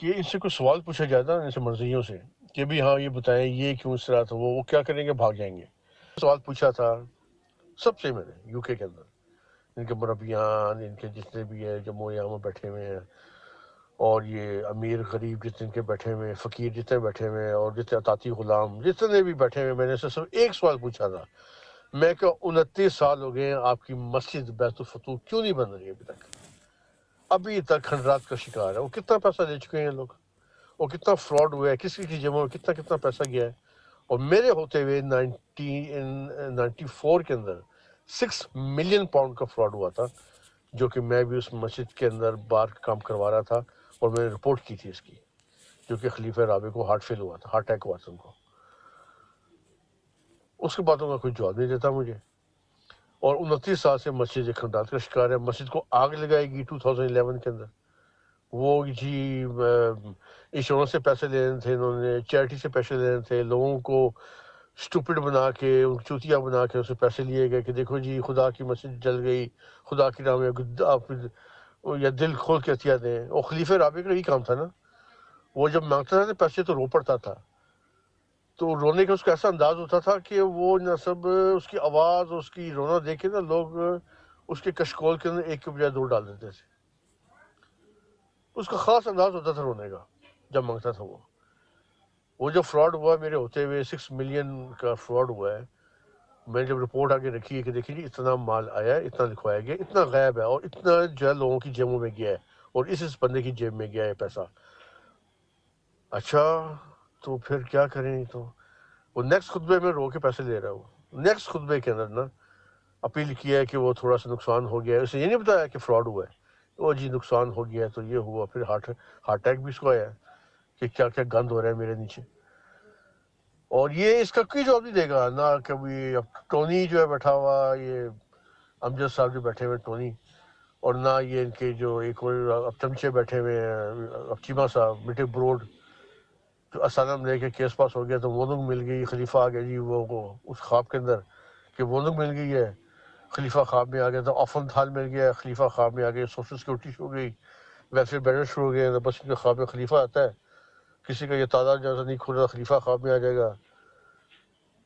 کہ ان سے کوئی سوال پوچھا جاتا ہے ان سے مرضیوں سے کہ بھی ہاں یہ بتائیں یہ کیوں اس طرح تھا، وہ کیا کریں گے، بھاگ جائیں گے. سوال پوچھا تھا سب سے میں نے یو کے اندر، ان کے مربیان، ان کے جتنے بھی ہیں جموں یہاں بیٹھے ہوئے ہیں، اور یہ امیر غریب جتنے کے بیٹھے ہوئے ہیں، فقیر جتنے بیٹھے ہوئے ہیں، اور جتنے اطاعتی غلام جتنے بھی بیٹھے ہوئے ہیں، میں نے سے صرف ایک سوال پوچھا تھا. میں کہ 29 سال ہو گئے ہیں، آپ کی مسجد بیت الفتوح کیوں نہیں بن رہی ابھی تک؟ ابھی تک کھنڈرات کا شکار ہے. وہ کتنا پیسہ لے چکے ہیں لوگ، اور کتنا فراڈ ہوا ہے، کسی کی جمع میں کتنا پیسہ گیا ہے. اور میرے ہوتے ہوئے 1994 کے اندر 6 ملین پاؤنڈ کا فراڈ ہوا تھا، جو کہ میں بھی اس مسجد کے اندر بار کا کام کروا رہا تھا، اور میں نے رپورٹ کی تھی اس کی، جو کہ خلیفہ رابع کو ہارٹ فیل ہوا تھا، ہارٹ اٹیک ہوا تھا ان کو. اس کے باتوں کا کوئی جواب نہیں دیتا مجھے. اور 29 سال سے مسجد ایک کھنڈرات کا شکار ہے. مسجد کو آگ لگائے گی 2011 کے اندر. وہ جی انشورنس سے پیسے لینے تھے، انہوں نے چیریٹی سے پیسے لینے تھے، لوگوں کو اسٹوپڈ بنا کے، ان کو چوتیا بنا کے اسے پیسے لیے گئے کہ دیکھو جی خدا کی مسجد جل گئی، خدا کی نام آپ یا دل کھول کے عطیہ دیں. اور خلیفہ رابع کا یہی کام تھا نا، وہ جب مانگتا تھا تو پیسے تو رو پڑتا تھا، تو رونے کا اس کا ایسا انداز ہوتا تھا کہ وہ نہ سب اس کی آواز اور اس کی رونا دیکھ کے نا لوگ اس کے کشکول کے اندر ایک کے بجائے 2 ڈال دیتے تھے. اس کا خاص انداز ہوتا تھا رونے کا جب مانگتا تھا. وہ جب فراڈ ہوا میرے ہوتے ہوئے 6 ملین کا فراڈ ہوا ہے، میں نے جب رپورٹ آگے رکھی ہے کہ دیکھیے جی اتنا مال آیا ہے، اتنا لکھوایا گیا، اتنا غائب ہے، اور اتنا جو ہے لوگوں کی جیبوں میں گیا ہے، اور اس بندے کی جیب میں گیا ہے پیسہ. اچھا تو پھر کیا کریں؟ تو وہ نیکسٹ خطبے میں رو کے پیسے لے رہا ہے. وہ نیکسٹ خطبے کے اندر نا اپیل کیا ہے کہ وہ تھوڑا سا نقصان ہو گیا ہے. اسے یہ نہیں بتایا کہ فراڈ ہوا ہے. وہ جی نقصان ہو گیا ہے تو یہ ہوا، پھر ہارٹ اٹیک بھی اس کو آیا ہے کہ کیا کیا گند ہو رہا ہے میرے نیچے. اور یہ اس کا کوئی جواب نہیں دے گا نہ. کبھی اب ٹونی جو ہے بیٹھا ہوا، یہ امجد صاحب جو بیٹھے ہوئے ٹونی، اور نہ یہ ان کے جو ایک اور اب چمچے بیٹھے ہوئے ہیں، اب چیمہ صاحب میٹے بروڈ، جو اسالم لے کے کیس پاس ہو گیا تو ووننگ مل گئی. خلیفہ آ گیا جی وہ اس خواب کے اندر کہ ووننگ مل گئی ہے. خلیفہ خواب میں آ گیا تو آفن تھال مل گیا، خلیفہ خواب میں آ گیا، سوشل سیکورٹی شروع ہو گئی، ویلفیئر بینر شروع ہو گئے. بس ان کے خواب میں خلیفہ آتا ہے، کسی کا یہ تعداد جیسا نہیں کھل رہا، خلیفہ خواب میں آ جائے گا.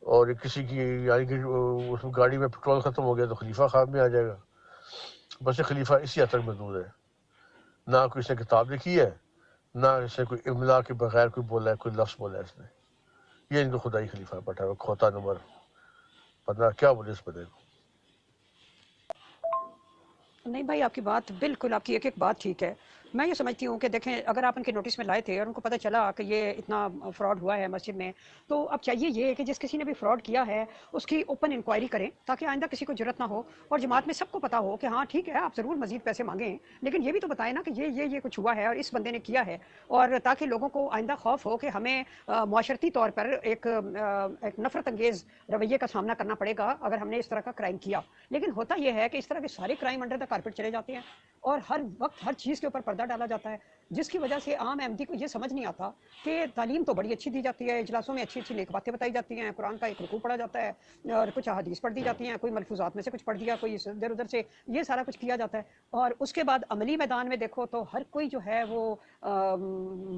اور کسی کی یعنی کہ اس گاڑی میں پٹرول ختم ہو گیا تو خلیفہ خواب میں آ جائے گا. بس یہ خلیفہ اسی حد تک محدود ہے. نہ کوئی اس نے کتاب لکھی ہے، نہ اس نے کوئی املا کے بغیر کوئی بولا ہے، کوئی لفظ بولا ہے اس نے. یہ ان کو خدائی خلیفہ بیٹھا ہوا، کھوتا نمبر پتہ کیا بولے اس بندے کو. نہیں بھائی، آپ کی بات بالکل، آپ کی ایک ایک بات ٹھیک ہے. میں یہ سمجھتی ہوں کہ دیکھیں، اگر آپ ان کے نوٹس میں لائے تھے اور ان کو پتہ چلا کہ یہ اتنا فراڈ ہوا ہے مسجد میں، تو اب چاہیے یہ کہ جس کسی نے بھی فراڈ کیا ہے اس کی اوپن انکوائری کریں، تاکہ آئندہ کسی کو جرت نہ ہو، اور جماعت میں سب کو پتہ ہو کہ ہاں ٹھیک ہے آپ ضرور مزید پیسے مانگیں، لیکن یہ بھی تو بتائیں نا کہ یہ کچھ ہوا ہے اور اس بندے نے کیا ہے، اور تاکہ لوگوں کو آئندہ خوف ہو کہ ہمیں معاشرتی طور پر ایک نفرت انگیز رویے کا سامنا کرنا پڑے گا اگر ہم نے اس طرح کا کرائم کیا. لیکن ہوتا یہ ہے کہ اس طرح کے سارے کرائم انڈر دا کارپیٹ چلے جاتے ہیں، اور ہر وقت ہر چیز کے اوپر پردہ ڈالا جاتا ہے، جس کی وجہ سے عام احمدی کو یہ سمجھ نہیں آتا کہ تعلیم تو بڑی اچھی دی جاتی ہے، اجلاسوں میں اچھی اچھی نیک باتیں بتائی جاتی ہیں، قرآن کا ایک رکوع پڑھا جاتا ہے، اور کچھ احادیث پڑھ دی جاتی ہیں، کوئی ملفوظات میں سے کچھ پڑھ دیا، کوئی ادھر ادھر سے، یہ سارا کچھ کیا جاتا ہے. اور اس کے بعد عملی میدان میں دیکھو تو ہر کوئی جو ہے وہ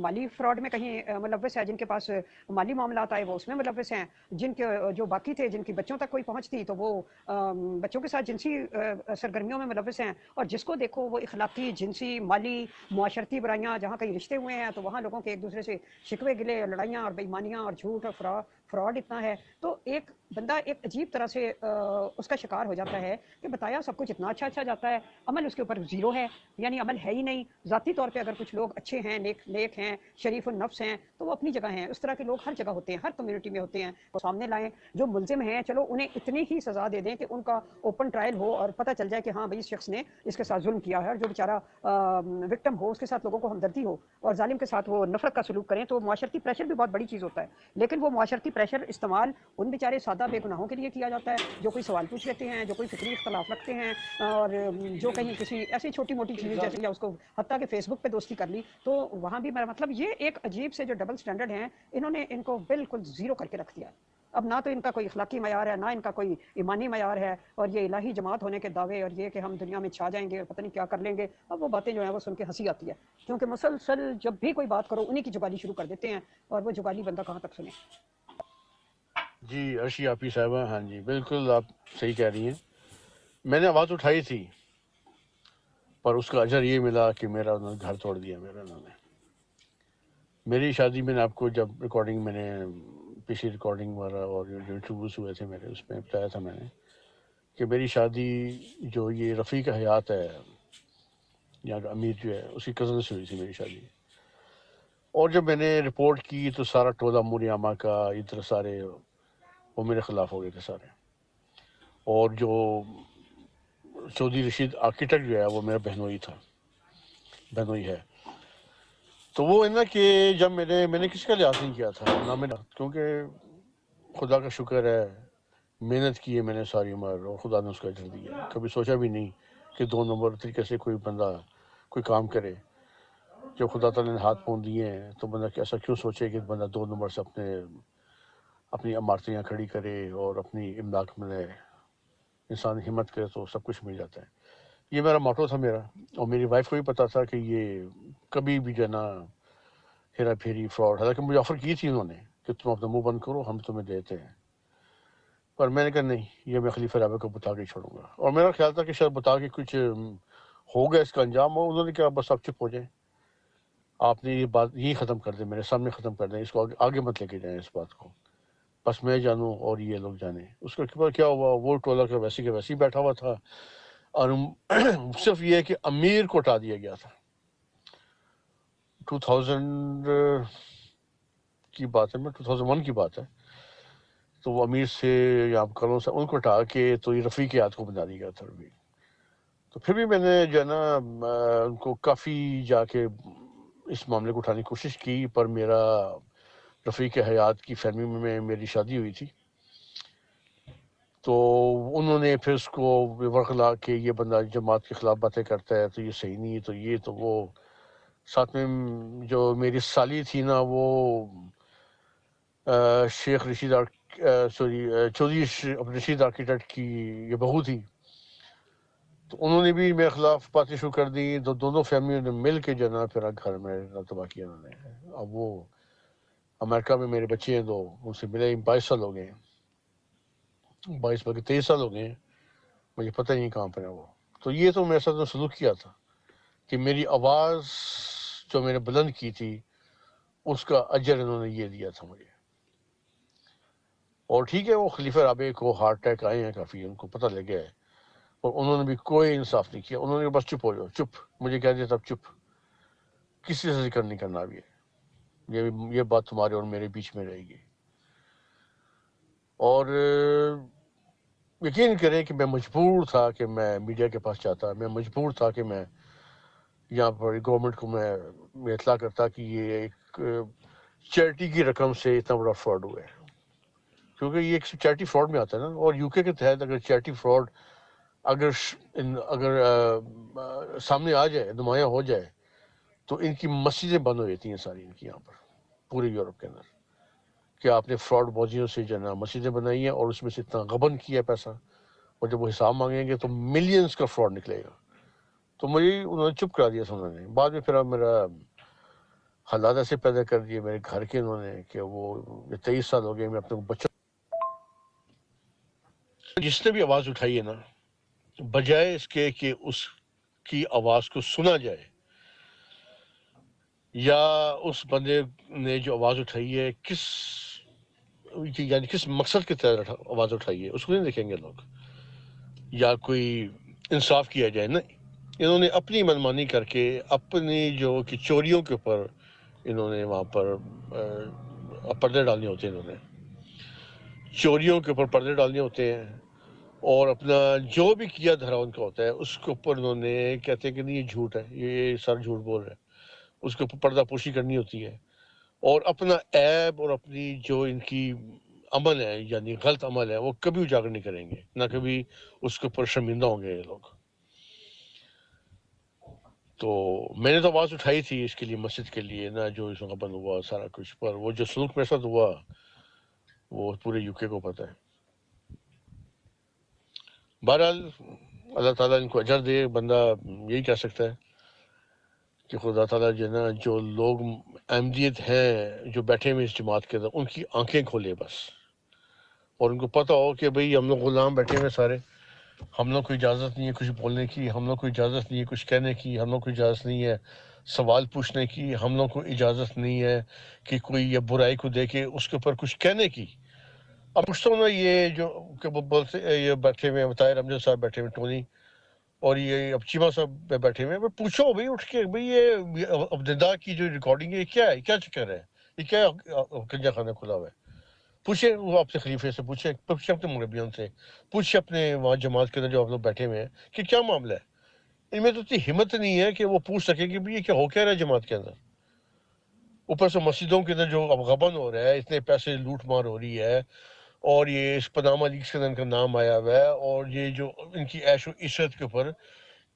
مالی فراڈ میں کہیں ملوث ہے، جن کے پاس مالی معاملات آئے وہ اس میں ملوث ہیں، جن کے جو باقی تھے جن کی بچوں تک کوئی پہنچ تھی تو وہ بچوں کے ساتھ جنسی سرگرمیوں میں ملوث ہیں، اور جس کو دیکھو وہ اخلاقی، جنسی، مالی، معاشرتی برائیاں، جہاں کہیں رشتے ہوئے ہیں تو وہاں لوگوں کے ایک دوسرے سے شکوے گلے، لڑائیاں اور بےایمانیاں اور جھوٹ اور فراڈ اتنا ہے. تو ایک بندہ ایک عجیب طرح سے اس کا شکار ہو جاتا ہے کہ بتایا سب کچھ اتنا اچھا جاتا ہے، عمل اس کے اوپر زیرو ہے، یعنی عمل ہے ہی نہیں. ذاتی طور پہ اگر کچھ لوگ اچھے ہیں، نیک ہیں، شریف النفس ہیں، تو وہ اپنی جگہ ہیں. اس طرح کے لوگ ہر جگہ ہوتے ہیں، ہر کمیونٹی میں ہوتے ہیں. وہ سامنے لائیں، جو ملزم ہیں چلو انہیں اتنی ہی سزا دے دیں کہ ان کا اوپن ٹرائل ہو اور پتہ چل جائے کہ ہاں بھائی اس شخص نے اس کے ساتھ ظلم کیا ہے، اور جو بیچارہ وکٹم ہو اس کے ساتھ لوگوں کو ہمدردی ہو، اور ظالم کے ساتھ وہ نفرت کا سلوک کریں. تو معاشرتی پریشر بھی بہت بڑی چیز ہوتا ہے، لیکن وہ معاشرتی پریشر استعمال ان بیچارے سادہ بے گناہوں کے لیے کیا جاتا ہے جو کوئی سوال پوچھ لیتے ہیں، جو کوئی فکری اختلاف رکھتے ہیں، اور جو کہیں کسی ایسی چھوٹی موٹی چیز جیسے یا اس کو حتیٰ کہ فیس بک پہ دوستی کر لی، تو وہاں بھی میرا مطلب یہ ایک عجیب سے جو ڈبل سٹینڈرڈ ہیں انہوں نے ان کو بالکل زیرو کر کے رکھ دیا ہے. اب نہ تو ان کا کوئی اخلاقی معیار ہے، نہ ان کا کوئی ایمانی معیار ہے، اور یہ الہی جماعت ہونے کے دعوے اور یہ کہ ہم دنیا میں چھا جائیں گے اور پتہ نہیں کیا کر لیں گے، اب وہ باتیں جو ہیں وہ سن کے ہنسی آتی ہے، کیونکہ مسلسل جب بھی کوئی بات کرو انہی کی جگالی شروع کر دیتے ہیں، اور وہ جگالی بندہ کہاں تک سنے۔ جی عرشی آپی صاحبہ، ہاں جی بالکل آپ صحیح کہہ رہی ہیں. میں نے آواز اٹھائی تھی، پر اس کا اجر یہ ملا کہ میرا انہوں نے گھر توڑ دیا میرا. انہوں نے میری شادی میں نے آپ کو جب ریکارڈنگ میں نے پچھلی ریکارڈنگ والا اور جو انٹرویوز ہوئے تھے میرے، اس میں بتایا تھا میں نے کہ میری شادی جو یہ رفیق حیات ہے یہاں کا امیر جو ہے، اس کی کزن سے ہوئی تھی میری شادی. اور جب میں نے رپورٹ کی تو سارا ٹولہ موریامہ کا ادھر سارے وہ میرے خلاف ہو گئے تھے سارے. اور جو چودھری رشید آرکیٹیکٹ جو ہے وہ میرا بہنوئی تھا، بہنوئی ہے. تو وہ ہے نا کہ جب میں نے کسی کا لحاظ نہیں کیا تھا نہ میں، کیونکہ خدا کا شکر ہے محنت کی ہے میں نے ساری عمر اور خدا نے اس کا اجر دیا. کبھی سوچا بھی نہیں کہ 2 نمبر طریقے سے کوئی بندہ کوئی کام کرے. جب خدا تعالیٰ نے ہاتھ پاؤں دیے ہیں تو بندہ ایسا کیوں سوچے کہ بندہ 2 نمبر سے اپنی عمارتیں یہاں کھڑی کرے اور اپنی امداد میں انسان ہمت کرے تو سب کچھ مل جاتا ہے. یہ میرا موٹو تھا میرا. اور میری وائف کو بھی پتا تھا کہ یہ کبھی بھی جو ہے نا ہیرا پھیری فراڈ. حالانکہ مجھے آفر کی تھی انہوں نے کہ تم اپنا منہ بند کرو، ہم تمہیں دیتے ہیں، پر میں نے کہا نہیں، یہ میں خلیفہ رابع کو بتا کے چھوڑوں گا. اور میرا خیال تھا کہ شاید بتا کے کچھ ہوگا اس کا انجام. اور انہوں نے کہا بس آپ چپ ہو جائیں، آپ نے یہ بات یہی ختم کر دیں، میرے سامنے ختم کر دیں، اس کو آگے مت لے کے جائیں اس بات کو، بس میں جانوں اور یہ لوگ جانیں. اس کے بعد کیا ہوا، وہ ٹولہ کا ویسے کے ویسے ہی بیٹھا ہوا تھا. اور صرف یہ ہے کہ امیر کو ہٹا دیا گیا تھا. 2000 کی بات ہے، میں 2001 کی بات ہے. تو وہ امیر سے یا کروں سے ان کو ہٹا کے تو یہ رفیقیات کو بنا دیا گیا تھا. تو پھر بھی میں نے جو ہے نا ان کو کافی جا کے اس معاملے کو اٹھانے کی کوشش کی، پر میرا رفیق حیات کی فیملی میں میری شادی ہوئی تھی. تو انہوں نے پھر اس کو ورغلا کہ یہ بندہ جماعت کے خلاف باتیں کرتا ہے تو یہ صحیح نہیں ہے، تو یہ تو وہ. ساتھ میں جو میری سالی تھی نا وہ شیخ رشید چودھری رشید آرکیٹیکٹ کی یہ بہو تھی. تو انہوں نے بھی میرے خلاف باتیں شروع کر دی. تو دونوں فیملیوں نے مل کے جو ہے نا پھر گھر میں تباہ کیا انہوں نے. اب وہ امریکہ میں میرے بچے ہیں، تو ان سے ملے 22 سال ہو گئے ہیں، 22 بلکہ 23 سال ہو گئے ہیں، مجھے پتہ نہیں کہاں پر ہے وہ. تو یہ تو میرے ساتھ سلوک کیا تھا کہ میری آواز جو میں نے بلند کی تھی اس کا اجر انہوں نے یہ دیا تھا مجھے. اور ٹھیک ہے، وہ خلیفہ رابع کو ہارٹ اٹیک آئے ہیں کافی، ان کو پتہ لگ گیا ہے، اور انہوں نے بھی کوئی انصاف نہیں کیا. انہوں نے بس چپ ہو جاؤ، چپ، مجھے کہہ دیا تب چپ، کسی سے ذکر نہیں کرنا اب یہ بات تمہارے اور میرے بیچ میں رہے گی. اور یقین کریں کہ میں مجبور تھا کہ میں میڈیا کے پاس جاتا، میں مجبور تھا کہ میں یہاں پر گورنمنٹ کو میں اطلاع کرتا کہ یہ ایک چیریٹی کی رقم سے اتنا بڑا فراڈ ہوا ہے. کیونکہ یہ ایک چیریٹی فراڈ میں آتا ہے نا. اور یو کے تحت اگر چیریٹی فراڈ اگر سامنے آ جائے، نمایاں ہو جائے، تو ان کی مسجدیں بند ہو جاتی ہیں ساری ان کی یہاں پر پورے یورپ کے اندر، کہ آپ نے فراڈ بازیوں سے جو ہے نا مسجدیں بنائی ہیں اور اس میں سے اتنا غبن کیا پیسہ، اور جب وہ حساب مانگیں گے تو ملینز کا فراڈ نکلے گا. تو مجھے انہوں نے چپ کرا دیا تھا. انہوں نے بعد میں پھر میرا حالات ایسے پیدا کر دیے میرے گھر کے، انہوں نے کہ وہ 23 سال ہو گئے میں اپنے بچوں، جس نے بھی آواز اٹھائی ہے نا، بجائے اس کے کہ اس کی آواز کو سنا جائے، یا اس بندے نے جو آواز اٹھائی ہے یعنی کس مقصد کے تحت آواز اٹھائی ہے، اس کو نہیں دیکھیں گے لوگ، یا کوئی انصاف کیا جائے. نہیں، انہوں نے اپنی منمانی کر کے اپنی جو کہ چوریوں کے اوپر انہوں نے وہاں پر پردے ڈالنے ہوتے ہیں، انہوں نے چوریوں کے اوپر پردے ڈالنے ہوتے ہیں، اور اپنا جو بھی کیا دھرا ان کا ہوتا ہے اس کے اوپر انہوں نے کہتے ہیں کہ نہیں یہ جھوٹ ہے، یہ سر جھوٹ بول رہا ہے، اس کے اوپر پردہ پوشی کرنی ہوتی ہے. اور اپنا عیب اور اپنی جو ان کی عمل ہے یعنی غلط عمل ہے وہ کبھی اجاگر نہیں کریں گے، نہ کبھی اس کے اوپر شرمندہ ہوں گے یہ لوگ. تو میں نے تو آواز اٹھائی تھی اس کے لیے، مسجد کے لیے، نہ جو اس وقت بند ہوا سارا کچھ، پر وہ جو سلوک میرے ساتھ ہوا وہ پورے یو کے کو پتہ ہے. بہرحال اللہ تعالیٰ ان کو اجر دے. بندہ یہی کہہ سکتا ہے کہ خدا تعالیٰ جو ہے نا جو لوگ احمدیت ہیں جو بیٹھے ہوئے اس جماعت کے اندر ان کی آنکھیں کھولے بس, اور ان کو پتہ ہو کہ بھئی ہم لوگ غلام بیٹھے ہوئے سارے, ہم لوگ کو اجازت نہیں ہے کچھ بولنے کی, ہم لوگ کو اجازت نہیں ہے کچھ کہنے کی, ہم لوگ کو اجازت نہیں ہے سوال پوچھنے کی, ہم لوگ کو اجازت نہیں ہے کہ کوئی یہ برائی کو دیکھے اس کے اوپر کچھ کہنے کی. اب پوچھتا ہوں نا یہ جو کہ وہ بولتے یہ بیٹھے ہوئے ہیں طاہر امجد صاحب بیٹھے ہوئے, ٹونی اور یہ اب چیمہ صاحب بیٹھے ہوئے ہیں, پوچھو بھائی اٹھ کے بھائی یہ ابتدا کی جو ریکارڈنگ ہے یہ کیا ہے, کیا چکر ہے, یہ کیا کنجا خانہ کھلا ہوا ہے. پوچھیں وہ اپنے خلیفے سے, پوچھیں اپنے مربیوں سے, پوچھیں اپنے وہاں جماعت کے اندر جو آپ لوگ بیٹھے ہوئے ہیں کہ کیا معاملہ ہے. ان میں تو اتنی ہمت نہیں ہے کہ وہ پوچھ سکیں کہ بھئی یہ کیا ہو کیا رہا ہے جماعت کے اندر. اوپر سے مسجدوں کے اندر جو اب غبن ہو رہا ہے, اتنے پیسے لوٹ مار ہو رہی ہے, اور یہ اس پاناما لیکس کے اندر ان کا نام آیا ہوا ہے, اور یہ جو ان کی عیش و عشرت کے اوپر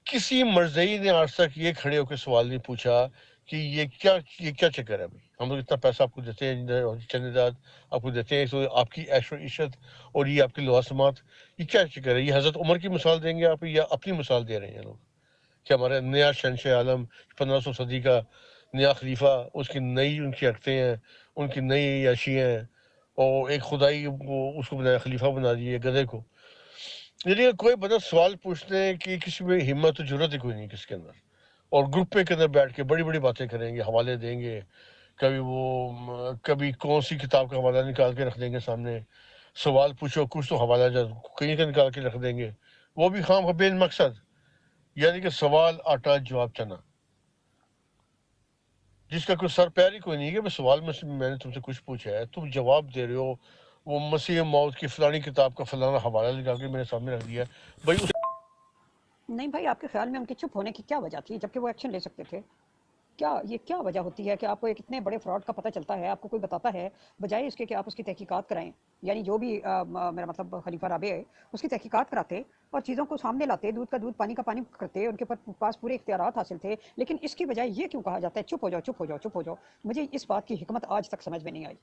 کسی مرزئی نے آج تک یہ کھڑے ہو کے سوال نہیں پوچھا کہ یہ کیا چکر ہے. بھائی ہم لوگ اتنا پیسہ آپ کو دیتے ہیں, چند داد آپ کو دیتے ہیں, تو آپ کی عیش و عشرت اور یہ آپ کی لوازمات یہ کیا چکر ہے. یہ حضرت عمر کی مثال دیں گے آپ یا اپنی مثال دے رہے ہیں لوگ کہ ہمارا نیا شہنشاہ عالم 1500 صدی کا نیا خلیفہ, اس کی نئی ان کی حرکتیں ہیں, ان کی نئی عیاشیاں ہیں, اور ایک خدائی وہ اس کو بنایا خلیفہ بنا دیے گدھے کو. یعنی کوئی بندہ سوال پوچھنے کی کسی میں ہمت و جرت ہی کوئی نہیں کس کے اندر, اور گروپ پہ کے اندر بیٹھ کے بڑی بڑی باتیں کریں گے, حوالے دیں گے, کبھی کون سی کتاب کا حوالہ نکال کے رکھ دیں گے سامنے, سوال پوچھو کچھ تو حوالہ کہیں کا نکال کے رکھ دیں گے, وہ بھی خام بے مقصد, یعنی کہ سوال آٹا جواب چنا, جس کا کوئی سر پیر ہی کوئی نہیں ہے کہ سوال میں نے تم سے کچھ پوچھا ہے, تم جواب دے رہے ہو, وہ مسیح موت کی فلانی کتاب کا فلانا حوالہ لگا کے میرے سامنے رکھ دیا. بھائی اس نہیں بھائی آپ کے خیال میں ان کے چپ ہونے کی کیا وجہ تھی جبکہ وہ ایکشن لے سکتے تھے؟ کیا وجہ ہوتی ہے کہ آپ کو ایک اتنے بڑے فراڈ کا پتہ چلتا ہے, آپ کو کوئی بتاتا ہے, بجائے اس کے کہ آپ اس کی تحقیقات کرائیں, یعنی جو بھی میرا مطلب خلیفہ رابع ہے اس کی تحقیقات کراتے اور چیزوں کو سامنے لاتے, دودھ کا دودھ پانی کا پانی کرتے, ان کے پاس پورے اختیارات حاصل تھے, لیکن اس کی بجائے یہ کیوں کہا جاتا ہے چپ ہو جاؤ چپ ہو جاؤ چپ ہو جاؤ. مجھے اس بات کی حکمت آج تک سمجھ میں نہیں آئی.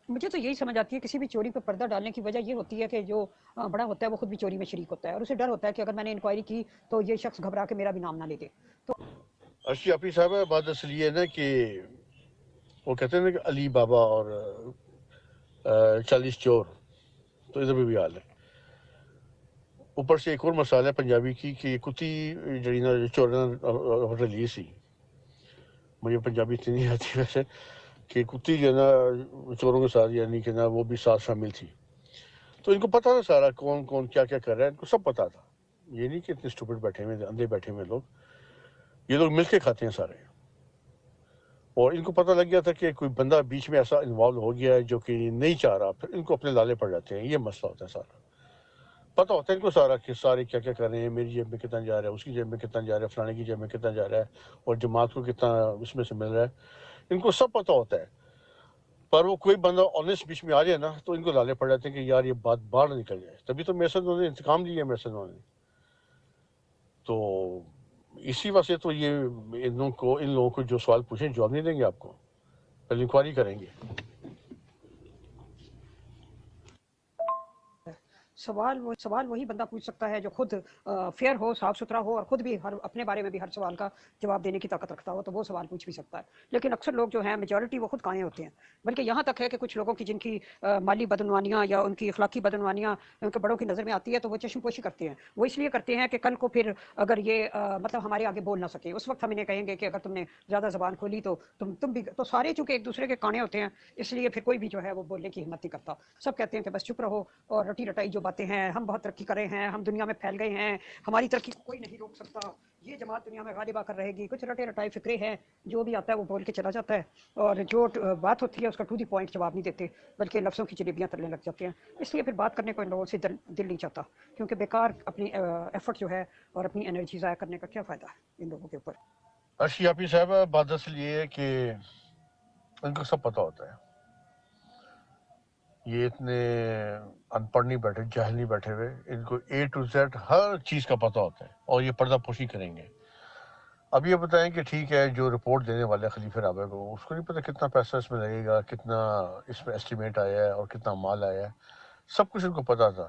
مجھے تو یہی سمجھ آتی ہے کسی بھی چوری پہ پردہ ڈالنے کی وجہ یہ ہوتی ہے کہ جو بڑا ہوتا ہے وہ خود بھی چوری میں شریک ہوتا ہے, اور اسے ڈر ہوتا ہے کہ اگر میں نے انکوائری کی تو یہ شخص گھبرا کے میرا بھی نام نہ لے دے. تو ارشی اپی صاحب ہے, بات اصل یہ ہے نا کہ وہ کہتے ہیں نا کہ علی بابا اور 40 چور, تو ادھر بھی حال ہے. اوپر سے ایک اور مسئلہ ہے پنجابی کی کہ یہ کتی جڑی نا چور ریلیز سی, مجھے پنجابی اتنی نہیں آتی ویسے, کہ کتی جو ہے نا چوروں کے ساتھ یعنی کہ نا وہ بھی ساتھ شامل تھی, تو ان کو پتا تھا سارا کون کون کیا کیا کر رہا ہے, ان کو سب پتا تھا. یہ نہیں کہ اتنے اسٹوپڈ بیٹھے ہوئے اندھے بیٹھے ہوئے لوگ, یہ لوگ مل کے کھاتے ہیں سارے, اور ان کو پتہ لگ گیا تھا کہ کوئی بندہ بیچ میں ایسا انوالو ہو گیا ہے جو کہ نہیں چاہ رہا, پھر ان کو اپنے لالے پڑ جاتے ہیں. یہ مسئلہ ہوتا ہے سارا, پتہ ہوتا ہے ان کو سارا کہ سارے کیا کیا کر رہے ہیں, میری جیب میں کتنا جا رہا ہے, اس کی جیب میں کتنا جا رہا ہے, فلانے کی جیب میں کتنا جا رہا ہے, اور جماعت کو کتنا اس میں سے مل رہا ہے, ان کو سب پتہ ہوتا ہے. پر وہ کوئی بندہ آنےسٹ بیچ میں آ جائے نا تو ان کو لالے پڑ جاتے ہیں کہ یار یہ بات باہر نکل جائے. تبھی تو میرے سے انہوں نے انتقام لیا, میرے سے انہوں نے, تو اسی وجہ سے تو یہ ان لوگوں کو جو سوال پوچھیں جواب نہیں دیں گے آپ کو, پہلے انکوائری کریں گے. سوال وہی بندہ پوچھ سکتا ہے جو خود فیئر ہو, صاف ستھرا ہو, اور خود بھی اپنے بارے میں بھی ہر سوال کا جواب دینے کی طاقت رکھتا ہو, تو وہ سوال پوچھ بھی سکتا ہے. لیکن اکثر لوگ جو ہیں میجورٹی وہ خود کائیں ہوتے ہیں, بلکہ یہاں تک ہے کہ کچھ لوگوں کی جن کی مالی بدعنوانیاں یا ان کی اخلاقی بدعنوانیاں ان کے بڑوں کی نظر میں آتی ہے تو وہ چشم پوشی کرتے ہیں. وہ اس لیے کرتے ہیں کہ کل کو پھر اگر یہ مطلب ہمارے آگے بول نہ سکے, اس وقت ہم انہیں کہیں گے کہ اگر تم نے زیادہ زبان کھولی تو تم بھی, تو سارے چونکہ ایک دوسرے کے کانے ہوتے ہیں اس لیے پھر کوئی بھی جو ہے وہ بولنے کی ہمت نہیں کرتا. سب کہتے ہیں کہ بس چپ رہو, اور رٹی رٹائی جو باتیں ہیں, ہم بہت ترقی کر رہے ہیں, ہم دنیا میں پھیل گئے ہیں, ہماری ترقی کو کوئی نہیں روک سکتا, یہ جماعت دنیا میں غالبہ کر رہے گی. کچھ رٹے رٹائے فکرے ہیں, جو بھی آتا ہے وہ بول کے چلا جاتا ہے, اور جو بات ہوتی ہے اس کا ٹو دی پوائنٹ جواب نہیں دیتے, بلکہ لفظوں کی جلیبیاں تلنے لگ جاتے ہیں. اس لیے پھر بات کرنے کو ان لوگوں سے دل نہیں چاہتا, کیونکہ بیکار اپنی ایفرٹ جو ہے اور اپنی انرجی ضائع کرنے کا کیا فائدہ ہے ان لوگوں کے اوپر. ارشی اپی صاحب, بات اصل یہ ہے کہ ان کو سب پتہ ہوتا ہے. یہ اتنے ان پڑھ نہیں بیٹھے, جاہل نہیں بیٹھے ہوئے, ان کو A to Z ہر چیز کا پتہ ہوتا ہے, اور یہ پردہ پوشی کریں گے. اب یہ بتائیں کہ ٹھیک ہے جو رپورٹ دینے والا ہے خلیفہ رابع کو، اس کو نہیں پتہ کتنا پیسہ اس میں لگے گا، کتنا اس میں ایسٹیمیٹ آیا ہے اور کتنا مال آیا ہے، سب کچھ ان کو پتا تھا.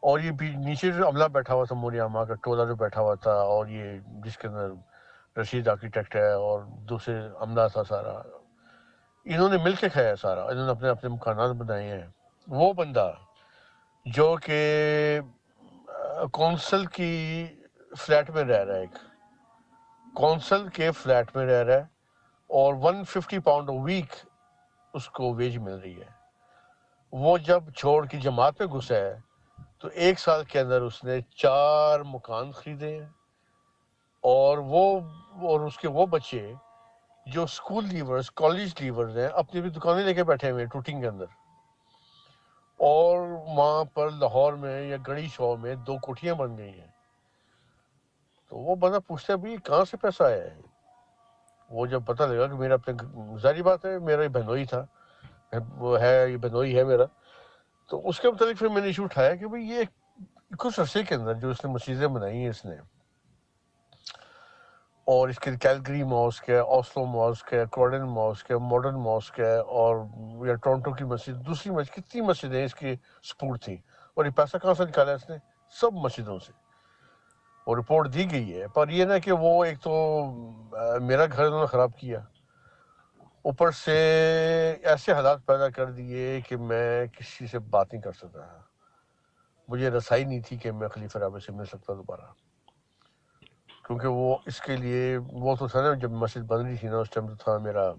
اور یہ بھی نیچے جو عملہ بیٹھا ہوا تھا، موریامہ کا ٹولہ جو بیٹھا ہوا تھا، اور یہ جس کے اندر رشید آرکیٹیکٹ ہے اور دوسرے عملہ تھا سارا، انہوں نے مل کے کھایا سارا، انہوں نے اپنے اپنے مکانات بنائے ہیں. وہ بندہ جو کہ کونسل کی فلیٹ میں رہ رہا ہے، ایک کونسل کے فلیٹ میں رہ رہا ہے، اور 150 پاؤنڈ ویک اس کو ویج مل رہی ہے. وہ جب چھوڑ کی جماعت میں گھسا ہے تو 1 سال کے اندر اس نے 4 مکان خریدے ہیں، اور اس کے وہ بچے جو اسکول لیورز، کالج لیورز ہیں، اپنی بھی دکانیں لے کے بیٹھے ہوئے ہیں ٹوٹنگ کے اندر. اور وہاں پر لاہور میں یا گڑی شو میں 2 کوٹھیاں بن گئی ہیں. تو وہ بندہ پوچھتا ہے بھائی کہاں سے پیسہ آیا ہے. وہ جب پتہ لگا کہ میرا اپنے ظاہری بات ہے میرا یہ بہنوئی تھا، وہ ہے یہ بہنوئی ہے میرا، تو اس کے متعلق پھر میں نے ایشو اٹھایا کہ بھائی یہ کچھ عرصے کے اندر جو اس نے مسجدیں بنائی ہیں اس نے، اور اس کے کیلگری ماسک ہے، اوسلو ماسک ہے، کورڈن ماسک ہے، ماڈرن ماسک ہے، اور یا ٹورنٹو کی مسجد، دوسری مسجد، کتنی مسجدیں اس کی سپورٹ تھیں. اور یہ پیسہ کہاں سے نکالا اس نے؟ سب مسجدوں سے. اور رپورٹ دی گئی ہے. پر یہ نا کہ وہ ایک تو میرا گھر انہوں نے خراب کیا، اوپر سے ایسے حالات پیدا کر دیے کہ میں کسی سے بات نہیں کر سکتا تھا. مجھے رسائی نہیں تھی کہ میں خلیفہ رابع سے مل سکتا دوبارہ، کیونکہ وہ اس کے لیے وہ تو تھا نا، جب مسجد بن رہی تھی نا اس ٹائم تو تھا میرا،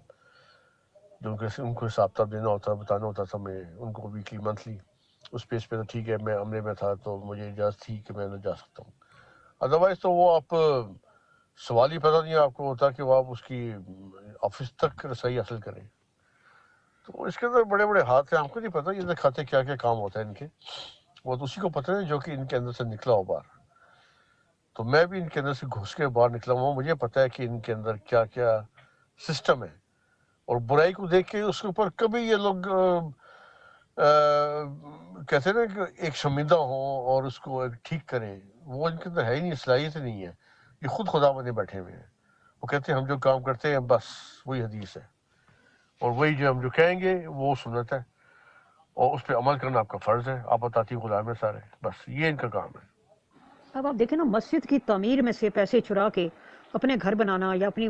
جو ان کو حساب کتاب دینا ہوتا، بتانا ہوتا تھا میں ان کو ویکلی منتھلی. اس پیس پہ تو ٹھیک ہے میں عملے میں تھا تو مجھے اجازت تھی کہ میں نہ جا سکتا ہوں. ادروائز تو وہ آپ سوال ہی پیدا نہیں آپ کو ہوتا کہ وہ آپ اس کی آفس تک رسائی حاصل کریں. تو اس کے اندر بڑے بڑے ہاتھ ہیں، ہم کو نہیں پتہ یہ دکھاتے کیا کیا کام ہوتا ہے ان کے، وہ تو اسی کو پتہ ہے جو کہ ان کے اندر سے نکلا ہو باہر. تو میں بھی ان کے اندر سے گھس کے باہر نکلا ہوں، مجھے پتہ ہے کہ ان کے اندر کیا کیا سسٹم ہے. اور برائی کو دیکھ کے اس کے اوپر کبھی یہ لوگ کہتے ہیں نا کہ ایک شرمندہ ہوں اور اس کو ایک ٹھیک کریں، وہ ان کے اندر ہے ہی نہیں، صلاحیت نہیں ہے. یہ خود خدا بنے بیٹھے ہوئے ہیں. وہ کہتے ہیں ہم جو کام کرتے ہیں بس وہی حدیث ہے، اور وہی جو ہم جو کہیں گے وہ سنت ہے، اور اس پہ عمل کرنا آپ کا فرض ہے. آپ اطاعتی غلام ہیں سارے، بس یہ ان کا کام ہے. اب آپ دیکھیں نا، مسجد کی تعمیر میں سے پیسے چرا کے اپنے گھر بنانا یا اپنی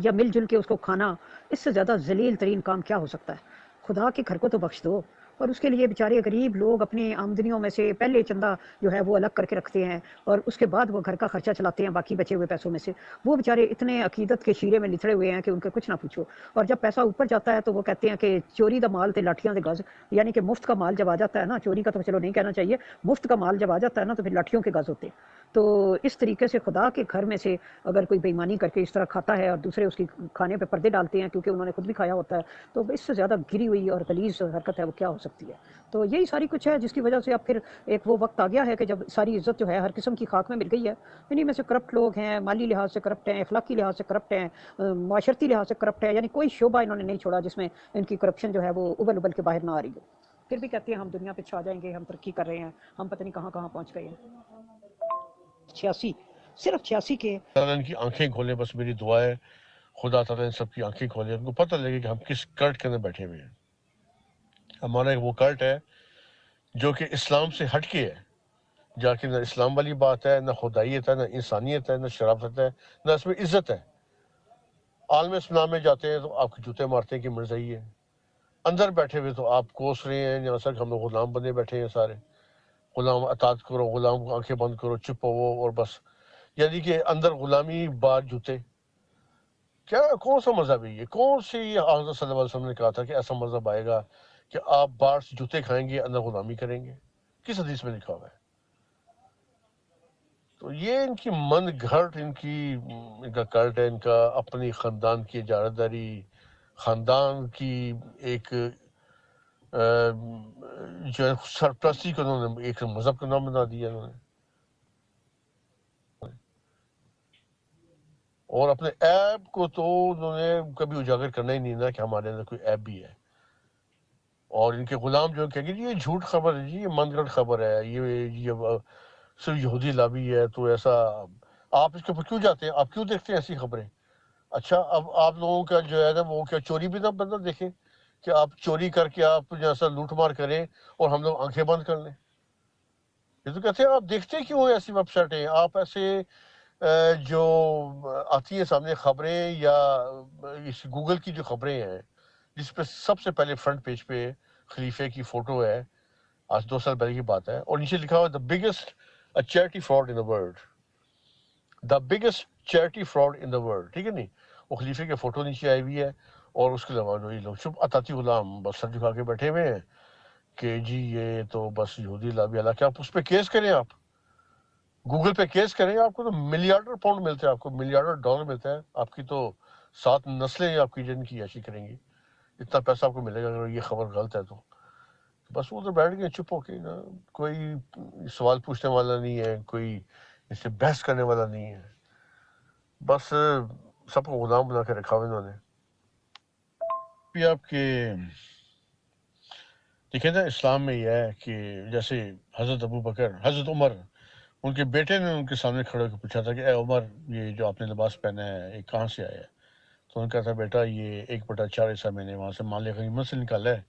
یا مل جل کے اس کو کھانا، اس سے زیادہ ذلیل ترین کام کیا ہو سکتا ہے؟ خدا کے گھر کو تو بخش دو. اور اس کے لیے بیچارے غریب لوگ اپنی آمدنیوں میں سے پہلے چندہ جو ہے وہ الگ کر کے رکھتے ہیں، اور اس کے بعد وہ گھر کا خرچہ چلاتے ہیں باقی بچے ہوئے پیسوں میں سے. وہ بیچارے اتنے عقیدت کے شیرے میں لتڑے ہوئے ہیں کہ ان کا کچھ نہ پوچھو. اور جب پیسہ اوپر جاتا ہے تو وہ کہتے ہیں کہ چوری دا مال تے لاٹھیاں دے گز، یعنی کہ مفت کا مال جب آ جاتا ہے نا، چوری کا تو چلو نہیں کہنا چاہیے، مفت کا مال جب آ جاتا ہے نا تو پھر لاٹھیوں کے گز ہوتے ہیں. تو اس طریقے سے خدا کے گھر میں سے اگر کوئی بےایمانی کر کے اس طرح کھاتا ہے اور دوسرے اس کی کھانے پہ پردے ڈالتے ہیں کیونکہ انہوں نے خود بھی کھایا ہوتا ہے، تو اس سے زیادہ گری ہوئی اور غلیظ حرکت ہے وہ کیا ہو سکتی ہے؟ تو یہی ساری کچھ ہے جس کی وجہ سے اب پھر ایک وہ وقت آ گیا ہے کہ جب ساری عزت جو ہے ہر قسم کی خاک میں مل گئی ہے. انہی میں سے کرپٹ لوگ ہیں، مالی لحاظ سے کرپٹ ہیں، اخلاقی لحاظ سے کرپٹ ہیں، معاشرتی لحاظ سے کرپٹ ہے. یعنی کوئی شعبہ انہوں نے نہیں چھوڑا جس میں ان کی کرپشن جو ہے وہ ابل ابل کے باہر نہ آ رہی ہو. پھر بھی کہتے ہیں ہم دنیا پہ چھا جائیں گے، ہم ترقی کر رہے ہیں، ہم پتہ نہیں کہاں کہاں پہنچ گئے ہیں. 86، صرف 86 کے تعالیٰ ان کی آنکھیں کھولے، بس میری دعا ہے خدا تعالیٰ ان سب کی آنکھیں کھولے، ان کو پتہ لگے کہ ہم کس کلٹ کے اندر بیٹھے ہوئے ہیں. ہمارا ایک وہ کلٹ ہے جو کہ اسلام سے ہٹ کے ہے، جا کے نہ اسلام والی بات ہے، نہ خدائیت ہے، نہ انسانیت ہے، نہ شرافت ہے، نہ اس میں عزت ہے. عالم اسلام میں جاتے ہیں تو آپ کے جوتے مارتے ہیں کہ مرزائی ہے، اندر بیٹھے ہوئے تو آپ کوس رہے ہیں جہاں تک ہم لوگ غلام بنے بیٹھے ہیں سارے. غلام اطاعت کرو، غلام آنکھیں بند کرو، چپ ہو اور بس. یعنی کہ اندر غلامی بار جوتے. کیا کون سا مذہب ہے یہ؟ کون سی یہ حضرت صلی اللہ علیہ وسلم نے کہا تھا کہ ایسا مذہب آئے گا کہ آپ باہر سے جوتے کھائیں گے اندر غلامی کریں گے؟ کس حدیث میں لکھا ہوا ہے؟ تو یہ ان کی من گھڑت، ان کا کلٹ ہے، ان کا اپنی خاندان کی اجارت داری، خاندان کی ایک جو ہے سرپرستی کو انہوں نے ایک مذہب کا نام بنا دیا انہوں نے. اور اپنے عیب کو تو انہوں نے کبھی اجاگر کرنا ہی نہیں نا کہ ہمارے اندر کوئی عیب بھی ہے. اور ان کے غلام جو کہیں گے جی یہ جھوٹ خبر ہے، جی یہ من گھڑت خبر ہے، یہ صرف یہودی لابی ہے تو ایسا. آپ اس کے اوپر کیوں جاتے ہیں؟ آپ کیوں دیکھتے ہیں ایسی خبریں؟ اچھا اب آپ لوگوں کا جو ہے نا وہ کیا چوری بھی نہ بندہ دیکھیں کہ آپ چوری کر کے آپ جیسا لوٹ مار کریں اور ہم لوگ آنکھیں بند کر لیں؟ یہ تو کہتے ہیں آپ دیکھتے کیوں ہیں ایسی ویب سائٹیں؟ آپ ایسے جو آتی ہیں سامنے خبریں یا اس گوگل کی جو خبریں ہیں جس پہ سب سے پہلے فرنٹ پیج پہ خلیفے کی فوٹو ہے، آج 2 سال پہلے کی بات ہے، اور نیچے لکھا ہوا the biggest charity fraud in the world, the biggest charity fraud in the world, ٹھیک ہے نہیں؟ وہ خلیفے کی فوٹو نیچے آئی ہوئی ہے، اور اس کے علاوہ جو یہ لوگ چپ اطاطی غلام بس سر جھکا کے بیٹھے ہوئے ہیں کہ جی یہ تو بس یہودی لابی اللہ کے، آپ اس پہ کیس کریں، آپ گوگل پہ کیس کریں، آپ کو تو ملیارڈر پاؤنڈ ملتا ہے، آپ کو ملیارڈر ڈالر ملتا ہے، آپ کی تو 7 نسلیں آپ کی جن کی عیاشی کریں گی، اتنا پیسہ آپ کو ملے گا اگر یہ خبر غلط ہے تو۔ بس وہ تو بیٹھ گئے چپ ہو کے نا، کوئی سوال پوچھنے والا نہیں ہے، کوئی اس سے بحث کرنے والا نہیں ہے، بس سب کو غلام بنا کے رکھا ہوا انہوں نے۔ بھی آپ کے دیکھیں نا اسلام میں یہ ہے کہ جیسے حضرت ابو بکر، حضرت عمر، ان کے بیٹے نے ان کے سامنے کھڑے ہو کے پوچھا تھا کہ اے عمر یہ جو آپ نے لباس پہنا ہے یہ کہاں سے آیا ہے؟ تو انہوں نے کہا تھا بیٹا یہ 1/4 حصہ میں نے وہاں سے مال غنیمت سے نکالا ہے،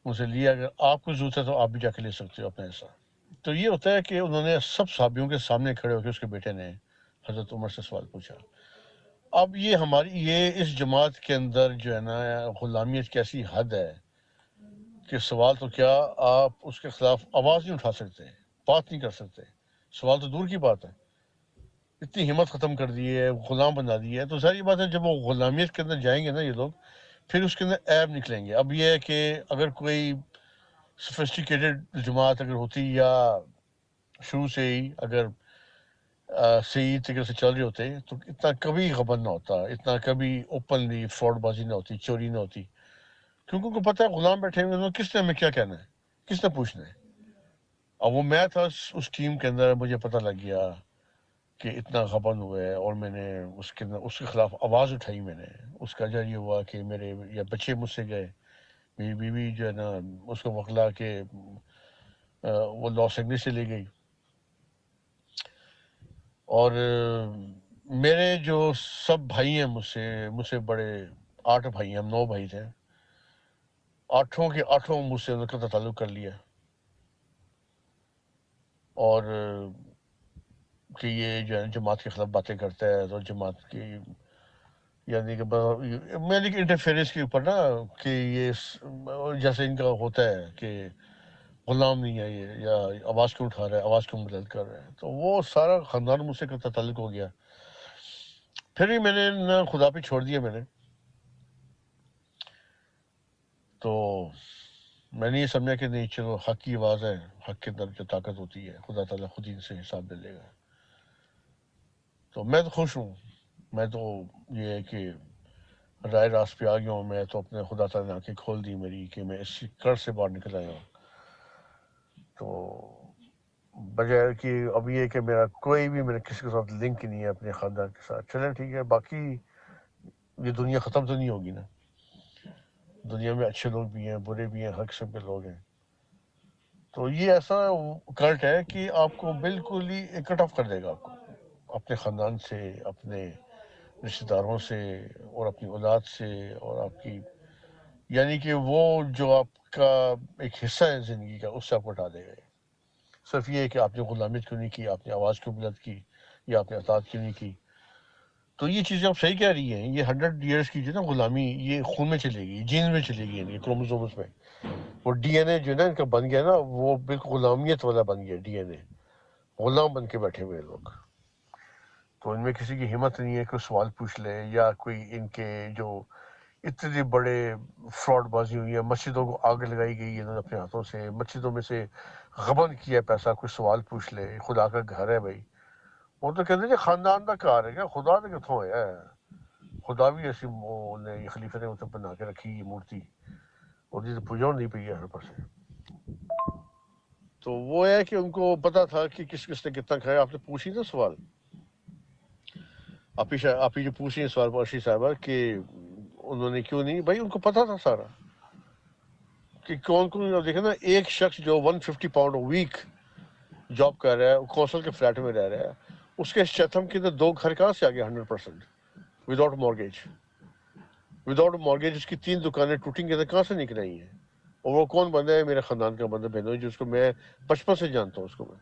ان سے لیا، اگر آپ کو ضرورت ہے تو آپ بھی جا کے لے سکتے ہو اپنا حصہ۔ تو یہ ہوتا ہے کہ انہوں نے سب صحابیوں کے سامنے کھڑے ہو کے اس کے بیٹے نے حضرت عمر سے سوال پوچھا۔ اب یہ ہماری یہ اس جماعت کے اندر جو ہے نا غلامیت کی ایسی حد ہے کہ سوال تو کیا آپ اس کے خلاف آواز نہیں اٹھا سکتے، بات نہیں کر سکتے، سوال تو دور کی بات ہے، اتنی ہمت ختم کر دی ہے، غلام بنا دی ہے۔ تو ظاہر بات ہے جب وہ غلامیت کے اندر جائیں گے نا یہ لوگ، پھر اس کے اندر عیب نکلیں گے۔ اب یہ ہے کہ اگر کوئی سفسٹیکیٹڈ جماعت اگر ہوتی یا شروع سے ہی اگر صحیح طریقے سے چل رہے ہوتے تو اتنا کبھی غبن نہ ہوتا، اتنا کبھی اوپنلی فراڈ بازی نہ ہوتی، چوری نہ ہوتی، کیونکہ ان کو پتہ ہے غلام بیٹھے ہوئے ہیں، کس نے ہمیں کیا کہنا ہے، کس نے پوچھنا ہے۔ اب وہ میں تھا اس ٹیم کے اندر، مجھے پتہ لگ گیا کہ اتنا غبن ہوا ہے، اور میں نے اس کے خلاف آواز اٹھائی، میں نے اس کا وجہ یہ ہوا کہ میرے یا بچے مجھ سے گئے، میری بیوی جو ہے نا اس کو وکلا کہ وہ لاس اینجلس سے لے گئی، اور میرے جو سب بھائی ہیں مجھ سے بڑے 8 بھائی ہیں، ہم 9 بھائی تھے، 8 کے 8 مجھ سے ان کا تعلق کر لیا، اور کہ یہ جو ہے جماعت کے خلاف باتیں کرتا ہے، تو جماعت کی یعنی کہ میری انٹرفیئرنس کے اوپر نا کہ یہ جیسے ان کا ہوتا ہے کہ غلام نہیں ہے یہ، یا آواز کیوں اٹھا رہا ہے، آواز کیوں بلند کر رہا ہے، تو وہ سارا خاندان مجھ سے کا تعلق ہو گیا۔ پھر بھی میں نے نہ خدا پہ چھوڑ دیا میں نے، تو میں نے یہ سمجھا کہ نہیں چلو حق کی آواز ہے، حق کے اندر جو طاقت ہوتی ہے خدا تعالیٰ خود ہی ان سے حساب لے لے گا۔ تو میں تو خوش ہوں، میں تو یہ ہے کہ رائے راست پہ آ گیا ہوں، میں تو اپنے خدا تعالیٰ نے آنکھیں کھول دی میری کہ میں اس قرض سے باہر نکل آیا ہوں۔ تو بجائے کہ اب یہ کہ میرا کوئی بھی میرے کسی کے ساتھ لنک نہیں ہے اپنے خاندان کے ساتھ، چلیں ٹھیک ہے، باقی یہ دنیا ختم تو نہیں ہوگی نا، دنیا میں اچھے لوگ بھی ہیں، برے بھی ہیں، ہر قسم کے لوگ ہیں۔ تو یہ ایسا کلٹ ہے کہ آپ کو بالکل ہی کٹ آف کر دے گا، آپ کو اپنے خاندان سے، اپنے رشتہ داروں سے، اور اپنی اولاد سے، اور آپ کی یعنی کہ وہ جو آپ کا ایک حصہ ہے زندگی کا، اس سے آپ کو ہٹا دے گا۔ صرف یہ ہے کہ آپ نے غلامیت کیوں نہیں کی، آپ نے آواز کیوں بلند کی، یا آپ نے اطاعت کیوں نہیں کی۔ تو یہ چیزیں آپ صحیح کہہ رہی ہیں، یہ 100 ایئرس کی جو نا غلامی یہ خون میں چلے گی، جینز میں چلے گی، یعنی کروموزومز میں، وہ ڈی این اے جو ہے نا ان کا بن گیا نا، وہ بالکل غلامیت والا بن گیا ڈی این اے، غلام بن کے بیٹھے ہوئے لوگ۔ تو ان میں کسی کی ہمت نہیں ہے کہ سوال پوچھ لے، یا کوئی ان کے جو اتنے بڑے فراڈ بازی ہوئی ہے، مسجدوں کو آگ لگائی گئی ہے انہوں نے اپنے ہاتھوں سے، مسجدوں میں سے غبن کیا پیسہ، کوئی سوال پوچھ لے، خدا کا گھر ہے بھائی، وہ تو کہتے ہیں کہ خاندان کا کار ہے، کیا خدا نے کتوں ہے، خدا بھی ایسی یہ خلیفے نے اسے بنا کے رکھی یہ مورتی، اور جی پوجا نہیں پی ہے ہر پر سے۔ تو وہ ہے کہ ان کو پتا تھا کہ کس کس نے کتنا کھایا۔ آپ نے پوچھی نا سوال، آپ ہی جو پوچھ رہی ہیں سوال ارشی صاحبہ کہ انہوں نے کیوں نہیں، بھائی ان کو پتا تھا سارا کہ کون کون، دیکھیں نا ایک شخص جو 150 پاؤنڈ ویک جاب کر رہا ہے، کونسل کے فلیٹ میں رہ رہا ہے، اس کے چیتھم کے اندر 2 گھر کہاں سے آ گئے 100% وداؤٹ مارگیج اس کی 3 دکانیں ٹوٹنگ کے اندر کہاں سے نکل رہی ہیں؟ اور وہ کون بندہ ہے؟ میرے خاندان کا بندہ بہنوئی، جس کو میں بچپن سے جانتا ہوں اس کو میں.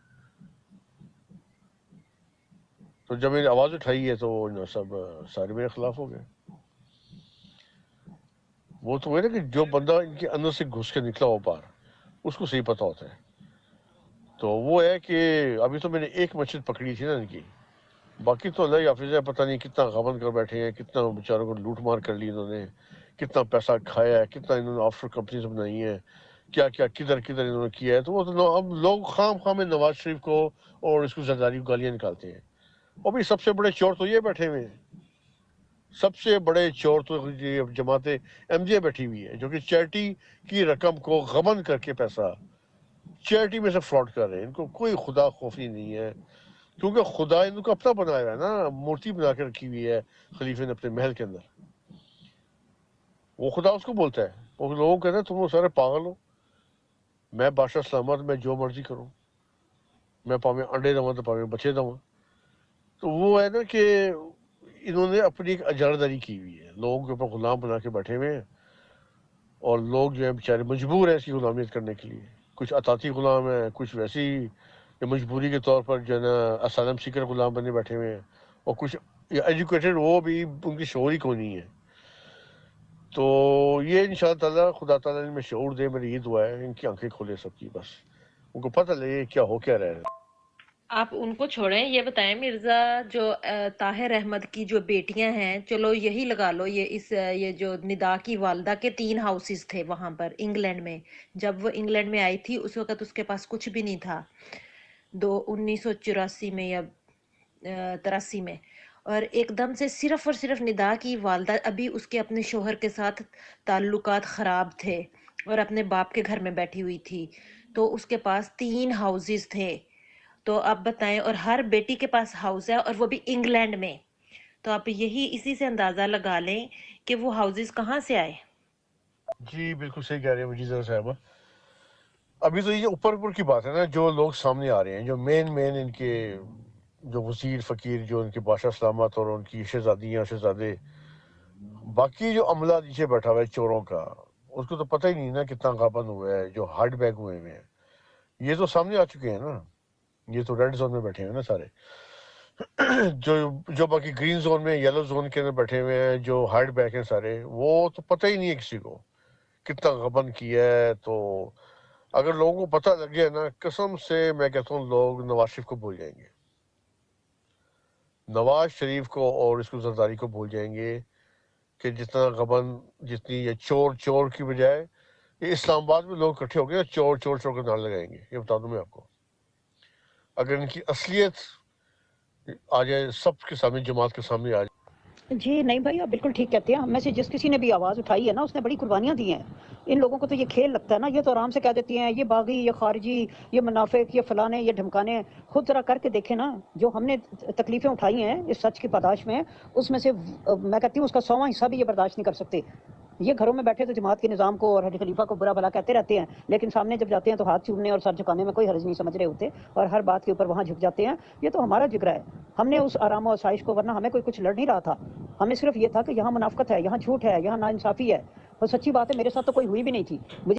تو جب میں نے آواز اٹھائی ہے تو وہ سب سارے میرے خلاف ہو گئے. وہ تو ہے نا کہ جو بندہ ان کے اندر سے گھس کے نکلا ہو باہر، اس کو صحیح پتہ ہوتا ہے. تو وہ ہے کہ ابھی تو میں نے ایک مسجد پکڑی تھی نا ان کی، باقی تو اللہ ہی حافظ ہے، پتہ نہیں کتنا غبن کر بیٹھے ہیں، کتنا بیچاروں کو لوٹ مار کر لی انہوں نے، کتنا پیسہ کھایا ہے، کتنا انہوں نے آف شور کمپنیز بنائی ہیں، کیا کیا کدھر کدھر انہوں نے کیا ہے. تو وہ تو اب لوگ خام خواہ میں نواز شریف کو اور اس کو زرداری کو گالیاں نکالتے ہیں. اور بھی سب سے بڑے چور تو یہ بیٹھے ہوئے ہیں، سب سے بڑے چور تو یہ جماعت ایم جے بیٹھی ہوئی ہے، جو کہ چیریٹی کی رقم کو غبن کر کے پیسہ چیریٹی میں سے فراڈ کر رہے ہیں. ان کو کوئی خدا خوفی نہیں ہے، کیونکہ خدا ان کو اپنا بنایا ہوا ہے نا، مورتی بنا کے رکھی ہوئی ہے خلیفے نے اپنے محل کے اندر. وہ خدا اس کو بولتا ہے. وہ لوگوں کہتے ہیں تم وہ سارے پاگل ہو، میں بادشاہ سلامت، میں جو مرضی کروں، میں پاویں انڈے دوا تو پاویں بچے دوا. تو وہ ہے نا کہ انہوں نے اپنی ایک اجارہ کی ہوئی ہے، لوگوں کے اوپر غلام بنا کے بیٹھے ہوئے ہیں، اور لوگ جو ہے بیچارے مجبور ہیں اس کی غلامیت کرنے کے لیے. کچھ اطاعتی غلام ہیں، کچھ ویسی مجبوری کے طور پر جو ہے نا اسالم سیکر غلام بنے بیٹھے ہوئے ہیں، اور کچھ ایجوکیٹڈ وہ بھی ان کی شعور ہی کو نہیں ہے. تو یہ ان شاء اللہ تعالیٰ خدا تعالیٰ ان میں شعور دے، میری یہ دعا ہے، ان کی آنکھیں کھولے سب کی، بس ان کو پتہ لگے کیا ہو کیا رہا ہے. آپ ان کو چھوڑیں، یہ بتائیں مرزا جو طاہر احمد کی جو بیٹیاں ہیں، چلو یہی لگا لو، یہ جو ندا کی والدہ کے 3 ہاؤسز تھے وہاں پر انگلینڈ میں. جب وہ انگلینڈ میں آئی تھی اس وقت اس کے پاس کچھ بھی نہیں تھا، 1984 میں یا 83 میں. اور ایک دم سے صرف اور صرف ندا کی والدہ، ابھی اس کے اپنے شوہر کے ساتھ تعلقات خراب تھے اور اپنے باپ کے گھر میں بیٹھی ہوئی تھی، تو اس کے پاس 3 ہاؤسز تھے. تو آپ بتائیں، اور ہر بیٹی کے پاس ہاؤس ہے، اور وہ بھی انگلینڈ میں. تو آپ اسی سے اندازہ لگا لیں کہ وہ ہاؤسز کہاں سے آئے. جی بالکل صحیح کہہ رہے ہیں مجیزہ صاحبہ. ابھی تو یہ اوپر کی بات ہے نا، جو لوگ سامنے آ رہے ہیں، جو مین ان کے جو وزیر فقیر، جو ان کے بادشاہ سلامت اور ان کی شہزادیاں شہزادے، باقی جو عملہ نیچے بیٹھا ہوا ہے چوروں کا، اس کو تو پتہ ہی نہیں نا کتنا غابن ہوا ہے، جو ہارٹ بیگ ہوئے ہیں. یہ تو سامنے آ چکے ہیں نا، یہ تو ریڈ زون میں بیٹھے ہیں نا سارے. جو باقی گرین زون میں، یلو زون کے اندر بیٹھے ہوئے ہیں، جو ہارٹ بیگ ہیں سارے، وہ تو پتہ ہی نہیں ہے کسی کو کتنا غبن کیا ہے. تو اگر لوگوں کو پتہ لگ گیا نا، قسم سے میں کہتا ہوں لوگ نواز شریف کو بھول جائیں گے، نواز شریف کو اور اس کو زرداری کو بھول جائیں گے، کہ جتنا غبن، جتنی یہ چور کی بجائے، یہ اسلام آباد میں لوگ اکٹھے ہو گئے چور کے نعرے لگائیں گے. یہ بتا دوں میں آپ کو، اگر ان کی اصلیت آ جائے سب کے سامنے، جماعت کے سامنے آ جائے. جی نہیں بھائی، آپ بالکل ٹھیک کہتے ہیں. ہم میں سے جس کسی نے بھی آواز اٹھائی ہے نا، اس نے بڑی قربانیاں دی ہیں. ان لوگوں کو تو یہ کھیل لگتا ہے نا، یہ تو آرام سے کہہ دیتی ہیں یہ باغی، یہ خارجی، یہ منافق، یہ فلانے، یہ دھمکانے. خود ذرا کر کے دیکھیں نا، جو ہم نے تکلیفیں اٹھائی ہیں اس سچ کی پاداش میں، اس میں سے میں کہتی ہوں اس کا 100واں حصہ بھی یہ برداشت نہیں کر سکتے. یہ گھروں میں بیٹھے تو جماعت کے نظام کو اور حج خلیفہ کو برا بھلا کہتے رہتے ہیں، لیکن سامنے جب جاتے ہیں تو ہاتھ چومنے اور سر جھکانے میں کوئی حرج نہیں سمجھ رہے ہوتے، اور ہر بات کے اوپر وہاں جھک جاتے ہیں. یہ تو ہمارا جگرا ہے. ہم نے اس آرام و آسائش کو، ورنہ ہمیں کوئی کچھ لڑ نہیں رہا تھا، ہمیں صرف یہ تھا کہ یہاں منافقت ہے، یہاں جھوٹ ہے، یہاں ناانصافی ہے. اور سچی بات ہے، میرے ساتھ تو کوئی ہوئی بھی نہیں تھی. مجھے